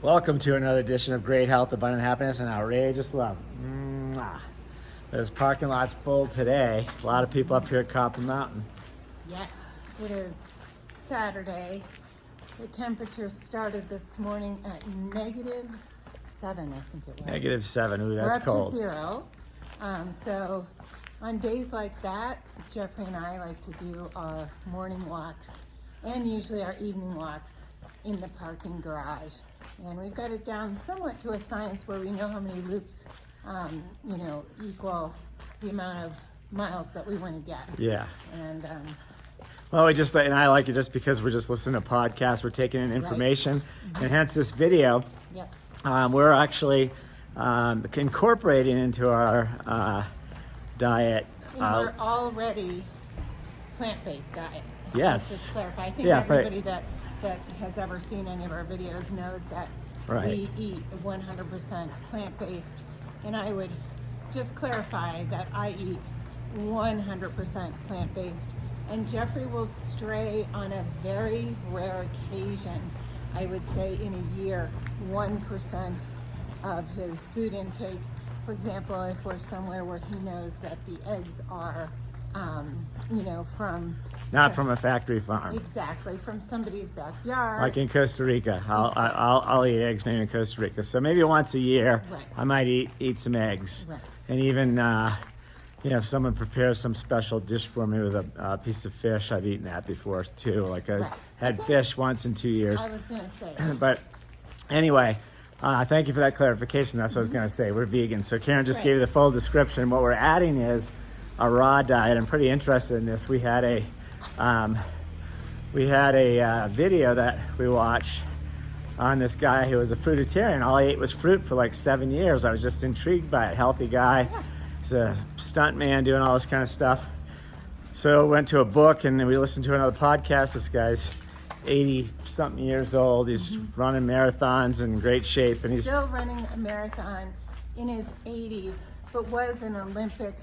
Welcome to another edition of Great Health, Abundant Happiness, and Outrageous Love. Mwah. This parking lot's full today. A lot of people up here at Copper Mountain. Yes, it is Saturday. The temperature started this morning at -7, I think it was. -7, ooh, that's We're up cold. to 0. So on days like that, Jeffrey and I like to do our morning walks and usually our evening walks in the parking garage. And we've got it down somewhat to a science where we know how many loops, equal the amount of miles that we want to get. Yeah. And Well, and I like it just because we're just listening to podcasts, we're taking in information, and hence this video. yes, We're actually incorporating into our diet. and we're already plant-based diet. Yes. Let's just clarify. I think Yeah, everybody that has ever seen any of our videos knows that Right. we eat 100% plant-based. And I would just clarify that I eat 100% plant-based. And Jeffrey will stray on a very rare occasion, I would say in a year, 1% of his food intake. For example, if we're somewhere where he knows that the eggs are, from... Not from a factory farm. Exactly, from somebody's backyard. Like in Costa Rica, I'll eat eggs maybe in Costa Rica. So maybe once a year, Right. I might eat some eggs. Right. And even if someone prepares some special dish for me with a piece of fish, I've eaten that before too. Like I Right. had fish once in 2 years. I was going to say. But anyway, thank you for that clarification. That's what I was going to say. We're vegan. So Karen just Right. gave you the full description. What we're adding is a raw diet. I'm pretty interested in this. We had a video that we watched on this guy who was a fruitarian. All he ate was fruit for like 7 years. I was just intrigued by it. Healthy guy. He's a stunt man doing all this kind of stuff. So went to a book and then we listened to another podcast. This guy's 80-something years old. He's running marathons in great shape. And he's Still running a marathon in his 80s, but was an Olympic,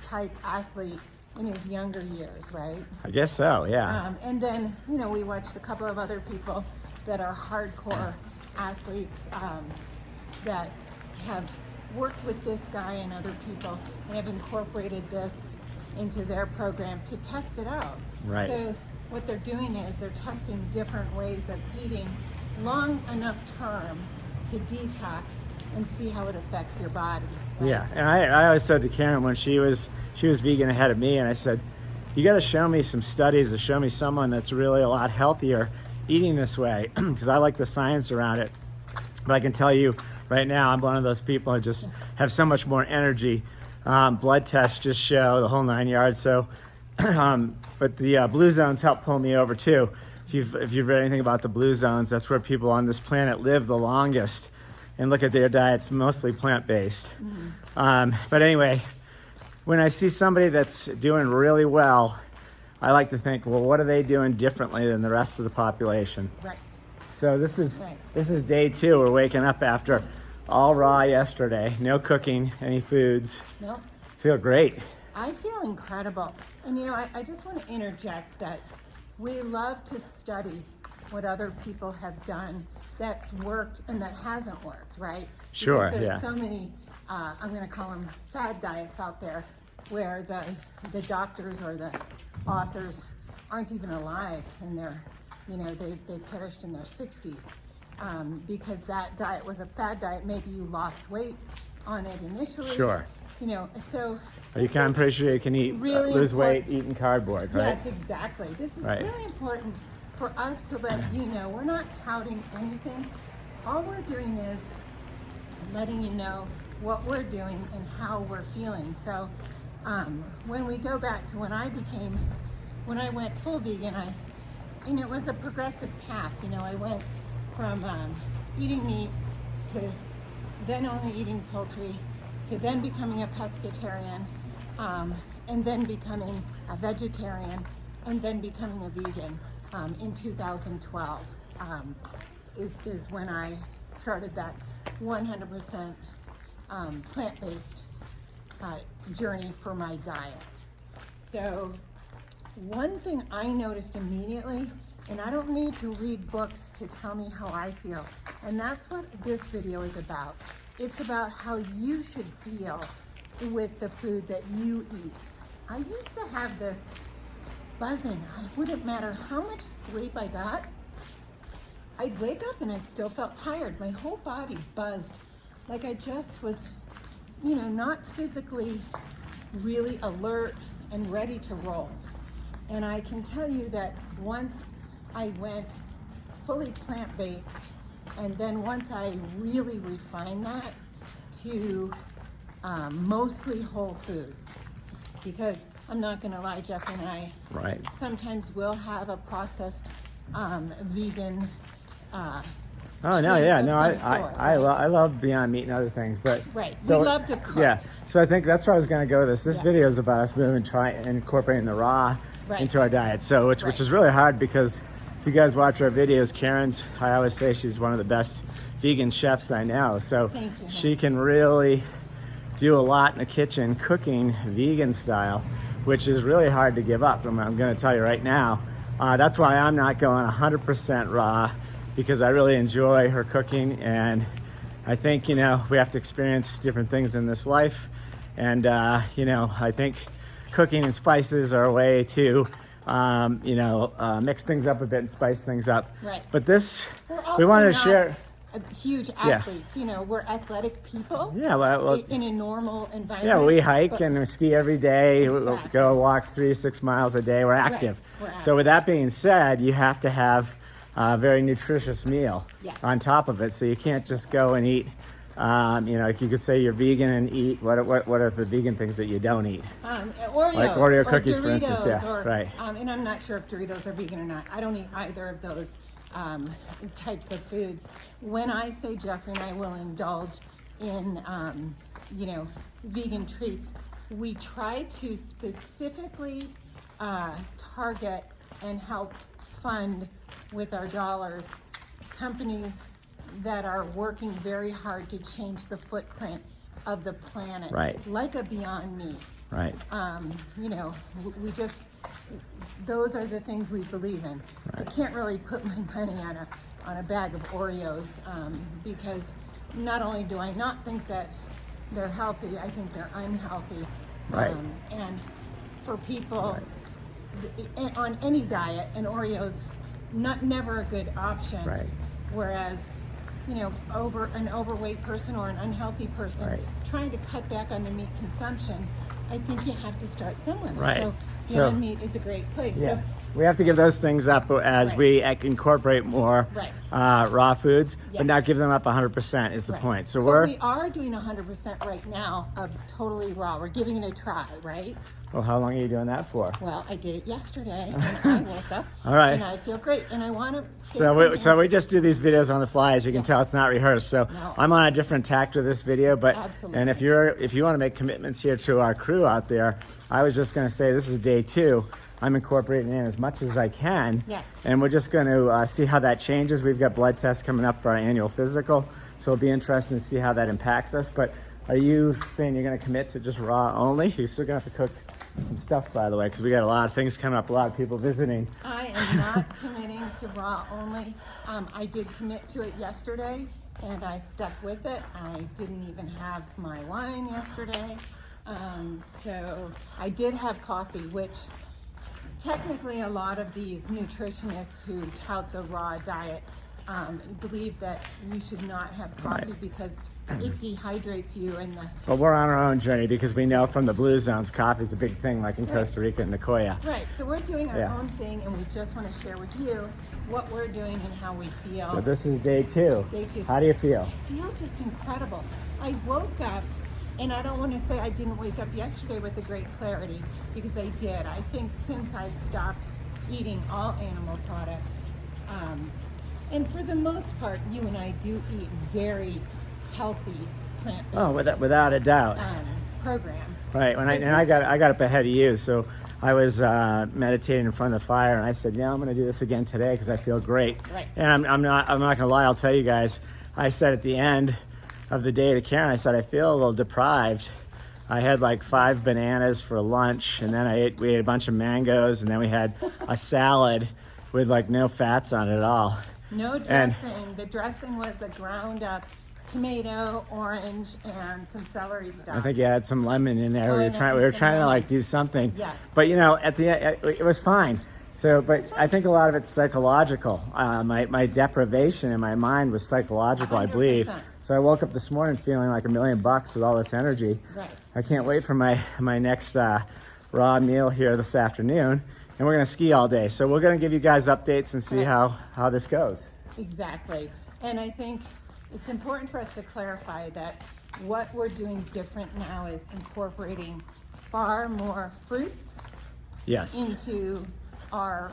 type athlete in his younger years, right? I guess so, yeah. And then, we watched a couple of other people that are hardcore athletes that have worked with this guy and other people and have incorporated this into their program to test it out. Right. So what they're doing is they're testing different ways of eating long enough term to detox and see how it affects your body. right? Yeah, and I always said to Karen when she was vegan ahead of me, and I said, you got to show me some studies to show me someone that's really a lot healthier eating this way, because I like the science around it. But I can tell you right now, I'm one of those people who just have so much more energy. Blood tests just show the whole 9 yards. So, but the blue zones help pull me over too. If you've read anything about the blue zones, that's where people on this planet live the longest. And look at their diets, mostly plant-based. But anyway, when I see somebody that's doing really well, I like to think, well, what are they doing differently than the rest of the population? Right. So this is Right. day 2. We're waking up after all raw yesterday, no cooking, any foods. Nope. Feel great. I feel incredible. And I just want to interject that we love to study what other people have done that's worked and that hasn't worked, right? Sure, Because yeah. there's so many, I'm going to call them fad diets out there where the doctors or the authors aren't even alive and they perished in their 60s because that diet was a fad diet. Maybe you lost weight on it initially. Sure. So I'm pretty sure you can really lose weight important. eating cardboard, right? Yes, exactly. This is Right. really important for us to let you know. We're not touting anything. All we're doing is letting you know what we're doing and how we're feeling. So when we go back to when I went full vegan, it was a progressive path. I went from eating meat to then only eating poultry to then becoming a pescatarian and then becoming a vegetarian and then becoming a vegan in 2012 is when I started that 100% plant-based journey for my diet. So one thing I noticed immediately And I don't need to read books to tell me how I feel. And that's what this video is about. It's about how you should feel with the food that you eat. I used to have this buzzing. It wouldn't matter how much sleep I got. I'd wake up and I still felt tired. My whole body buzzed, like I just was, not physically really alert and ready to roll. And I can tell you that once I went fully plant-based, and then once I really refined that to mostly whole foods, because I'm not gonna lie, Jeff and I Right. sometimes will have a processed vegan Oh no, treat yeah, of no, some I sort, I, right? I love Beyond Meat and other things, but Right. So, We love to cook. Yeah, so I think that's where I was going to go with this. This Yeah. video is about us moving, incorporating the raw Right. into our diet. So which Right. is really hard because if you guys watch our videos, Karen's, I always say she's one of the best vegan chefs I know. So Thank you. she can really do a lot in the kitchen, cooking vegan style, which is really hard to give up. I'm going to tell you right now. That's why I'm not going 100% raw, because I really enjoy her cooking, and I think, we have to experience different things in this life. And, I think cooking and spices are a way to, mix things up a bit and spice things up. Right. But this, We're also we wanted to not share. huge Yeah. athletes. We're athletic people. Yeah, well, In a normal environment. yeah, we hike but- and we ski every day. We Exactly. go walk 3 to 6 miles a day. We're active. We're So with that being said, you have to have a very nutritious meal Yes. on top of it. So you can't just go and eat. You could say you're vegan and eat what are the vegan things that you don't eat? Oreos, Like Oreo or cookies, for Doritos, instance, yeah, or, right. And I'm not sure if Doritos are vegan or not. I don't eat either of those types of foods. When I say Jeffrey and I will indulge in, vegan treats, we try to specifically target and help fund with our dollars companies that are working very hard to change the footprint of the planet, Right. like a Beyond Meat. Right. We just, those are the things we believe in. I can't really put my money on a bag of Oreos because not only do I not think that they're healthy, I think they're unhealthy. Right. And for people on any diet, and Oreos, never a good option. Right. Whereas, over an overweight person or an unhealthy person Right. trying to cut back on the meat consumption, I think you have to start somewhere. Right. So So- Beyond Meat is a great place. Yeah. So, We have to give those things up as Right. we incorporate more Right. raw foods, but Yes. not give them up 100% is the right. point. So But we are doing 100% right now of totally raw. We're giving it a try, right? well, how long are you doing that for? Well, I did it yesterday, and I woke up, All right. and I feel great, and I want to. So we just do these videos on the fly. As you can Yeah. tell, it's not rehearsed. So No. I'm on a different tack with this video, but Absolutely. and if you want to make commitments here to our crew out there, I was just going to say this is day 2. I'm incorporating in as much as I can. Yes. And we're just going to see how that changes. We've got blood tests coming up for our annual physical, so it'll be interesting to see how that impacts us. But are you saying you're going to commit to just raw only? You're still going to have to cook some stuff, by the way, because we got a lot of things coming up, a lot of people visiting. I am not committing to raw only. I did commit to it yesterday, and I stuck with it. I didn't even have my wine yesterday. So I did have coffee, which technically a lot of these nutritionists who tout the raw diet believe that you should not have coffee Right. because it dehydrates you and the But we're on our own journey because we know from the blue zones, coffee's a big thing, like in Right. Costa Rica and Nicoya. right. So we're doing our Yeah. own thing, and we just want to share with you what we're doing and how we feel. So this is day 2. Day 2. How do you feel? I feel just incredible. I woke up, and I don't want to say I didn't wake up yesterday with a great clarity, because I did. I think since I've stopped eating all animal products, and for the most part, you and I do eat very healthy plant-based Oh, without a doubt. program. Right. When So I got up ahead of you, so I was meditating in front of the fire, and I said, "Yeah, I'm going to do this again today because I feel great." Right. And I'm not going to lie. I'll tell you guys. I said at the end of the day to Karen, I said I feel a little deprived. I had like 5 bananas for lunch, and then we ate a bunch of mangoes, and then we had a salad. with like no fats on it at all. No dressing. The dressing was a ground up tomato, orange, and some celery stalks. I think you had some lemon in there. Oh, we and were some trying to lemon. like do something. Yes. But you know, at the end, it was fine. So, but I think a lot of it's psychological. My deprivation in my mind was psychological, I believe. 100%. So I woke up this morning feeling like $1 million with all this energy. Right. I can't wait for my next raw meal here this afternoon, and we're gonna ski all day. So we're gonna give you guys updates and see how this goes. Exactly. And I think it's important for us to clarify that what we're doing different now is incorporating far more fruits Yes. into our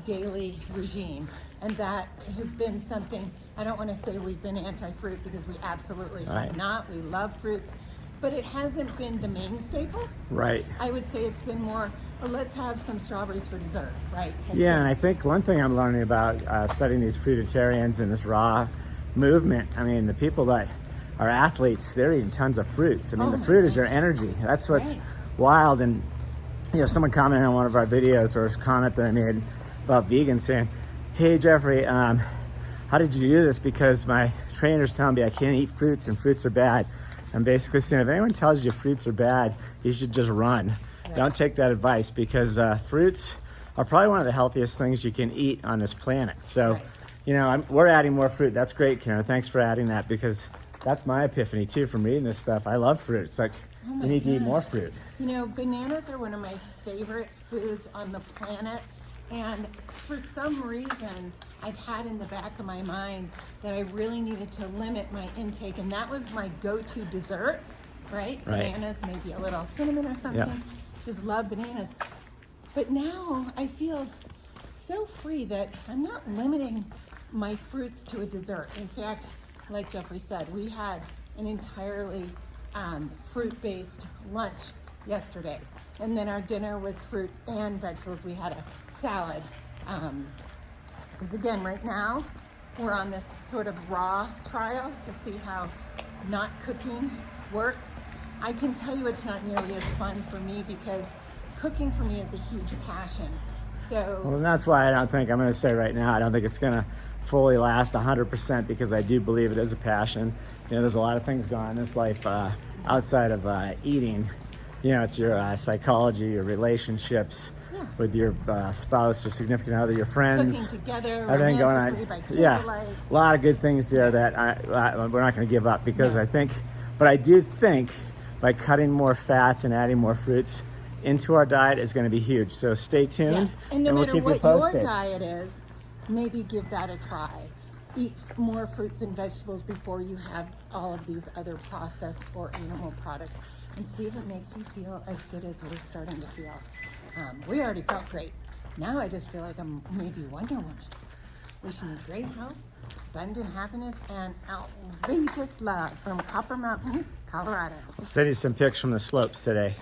daily regime, and that has been something. I don't want to say we've been anti-fruit, because we absolutely have Right. not. We love fruits, but it hasn't been the main staple. Right. I would say it's been more, well, let's have some strawberries for dessert, right? Type Yeah, thing. and I think one thing I'm learning about studying these fruitarians and this raw movement, I mean, the people that are athletes, they're eating tons of fruits. I mean, Oh the my fruit is your energy. That's what's Right. wild. And, you know, someone commented on one of our videos, or a comment that I made about vegans, saying, hey, Jeffrey, how did you do this? Because my trainer's telling me I can't eat fruits and fruits are bad. I'm basically saying, if anyone tells you fruits are bad, you should just run. Right. Don't take that advice, because fruits are probably one of the healthiest things you can eat on this planet. So, Right. you know, we're adding more fruit. That's great, Karen. Thanks for adding that, because that's my epiphany too from reading this stuff. I love fruit. It's like, Oh my we need to eat gosh. more fruit. You know, bananas are one of my favorite foods on the planet. And for some reason, I've had in the back of my mind that I really needed to limit my intake. And that was my go-to dessert, right? Right. Bananas, maybe a little cinnamon or something. Yeah. Just love bananas. But now I feel so free that I'm not limiting my fruits to a dessert. In fact, like Jeffrey said, we had an entirely fruit-based lunch yesterday. And then our dinner was fruit and vegetables. We had a salad. Because again, right now, we're on this sort of raw trial to see how not cooking works. I can tell you it's not nearly as fun for me, because cooking for me is a huge passion. So Well, and that's why I'm going to say right now, I don't think it's going to fully last 100%, because I do believe it is a passion. You know, there's a lot of things going on in this life outside of eating. You know, it's your psychology, your relationships Yeah. with your spouse or significant other, your friends. cooking together, Everything going romantically on. by Yeah, candlelight. a lot of good things there that we're not going to give up, because No. I do think by cutting more fats and adding more fruits into our diet is going to be huge. So stay tuned, Yes, and no we'll matter keep you what your posted. diet is, maybe give that a try. Eat more fruits and vegetables before you have all of these other processed or animal products, and see if it makes you feel as good as we're starting to feel. We already felt great. Now I just feel like I'm maybe Wonder Woman. Wishing you great health, abundant happiness, and outrageous love from Copper Mountain, Colorado. I'll send you some pics from the slopes today.